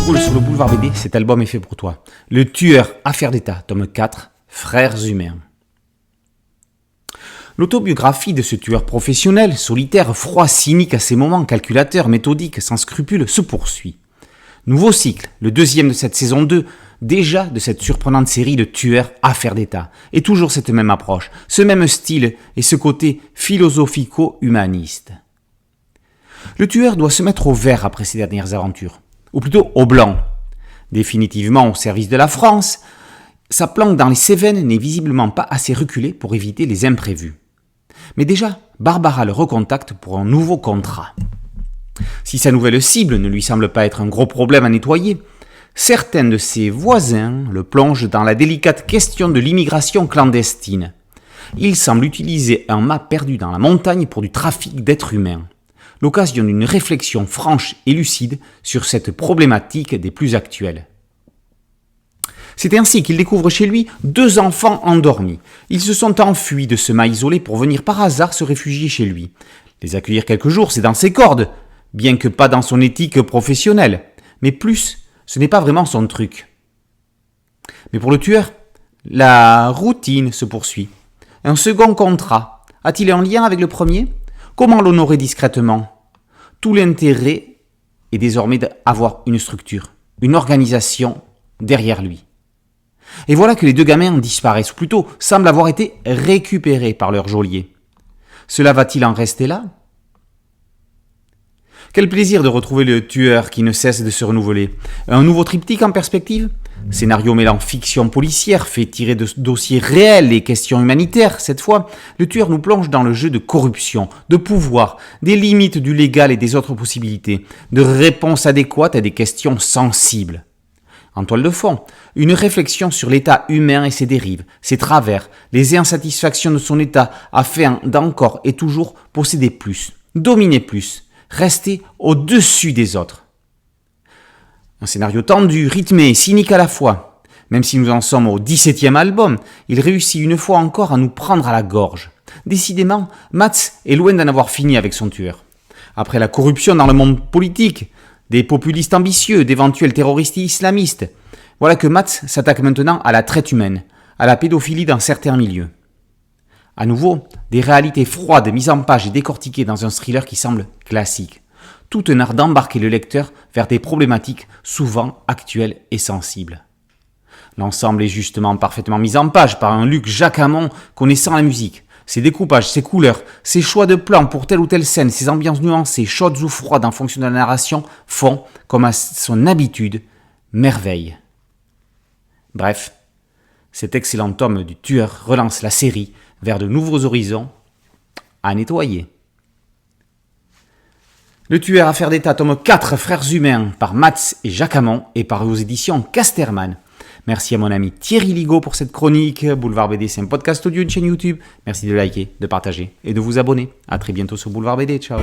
roule sur le boulevard BD, cet album est fait pour toi. Le tueur, affaire d'État, tome 4, Frères humains. L'autobiographie de ce tueur professionnel, solitaire, froid, cynique à ses moments, calculateur, méthodique, sans scrupules, se poursuit. Nouveau cycle, le deuxième de cette saison 2, déjà de cette surprenante série de tueurs, affaires d'État. Et toujours cette même approche, ce même style et ce côté philosophico-humaniste. Le tueur doit se mettre au vert après ses dernières aventures, ou plutôt au blanc. Définitivement au service de la France, sa planque dans les Cévennes n'est visiblement pas assez reculée pour éviter les imprévus. Mais déjà, Barbara le recontacte pour un nouveau contrat. Si sa nouvelle cible ne lui semble pas être un gros problème à nettoyer, certains de ses voisins le plongent dans la délicate question de l'immigration clandestine. Il semble utiliser un mât perdu dans la montagne pour du trafic d'êtres humains. L'occasion d'une réflexion franche et lucide sur cette problématique des plus actuelles. C'est ainsi qu'il découvre chez lui 2 enfants endormis. Ils se sont enfuis de ce mât isolé pour venir par hasard se réfugier chez lui. Les accueillir quelques jours, c'est dans ses cordes, bien que pas dans son éthique professionnelle. Mais plus, ce n'est pas vraiment son truc. Mais pour le tueur, la routine se poursuit. Un second contrat, a-t-il un lien avec le premier ? Comment l'honorer discrètement ? Tout l'intérêt est désormais d'avoir une structure, une organisation derrière lui. Et voilà que les 2 gamins disparaissent, ou plutôt semblent avoir été récupérés par leur geôlier. Cela va-t-il en rester là ? Quel plaisir de retrouver le tueur qui ne cesse de se renouveler. Un nouveau triptyque en perspective ? Scénario mêlant fiction policière, fait tirer de dossiers réels et questions humanitaires. Cette fois, le tueur nous plonge dans le jeu de corruption, de pouvoir, des limites du légal et des autres possibilités, de réponses adéquates à des questions sensibles. En toile de fond, une réflexion sur l'état humain et ses dérives, ses travers, les insatisfactions de son état afin d'encore et toujours posséder plus, dominer plus, rester au-dessus des autres. Un scénario tendu, rythmé et cynique à la fois. Même si nous en sommes au 17e album, il réussit une fois encore à nous prendre à la gorge. Décidément, Mats est loin d'en avoir fini avec son tueur. Après la corruption dans le monde politique, des populistes ambitieux, d'éventuels terroristes islamistes, voilà que Mats s'attaque maintenant à la traite humaine, à la pédophilie dans certains milieux. À nouveau, des réalités froides mises en page et décortiquées dans un thriller qui semble classique. Tout un art d'embarquer le lecteur vers des problématiques souvent actuelles et sensibles. L'ensemble est justement parfaitement mis en page par un Luc Jacamon connaissant la musique. Ses découpages, ses couleurs, ses choix de plans pour telle ou telle scène, ses ambiances nuancées, chaudes ou froides en fonction de la narration, font, comme à son habitude, merveille. Bref, cet excellent tome du tueur relance la série vers de nouveaux horizons à nettoyer. Le tueur, affaire d'État, tome 4, Frères humains, par Mats et Jacamon, et paru aux éditions Casterman. Merci à mon ami Thierry Ligaud pour cette chronique. Boulevard BD, c'est un podcast audio, une chaîne YouTube. Merci de liker, de partager et de vous abonner. À très bientôt sur Boulevard BD. Ciao.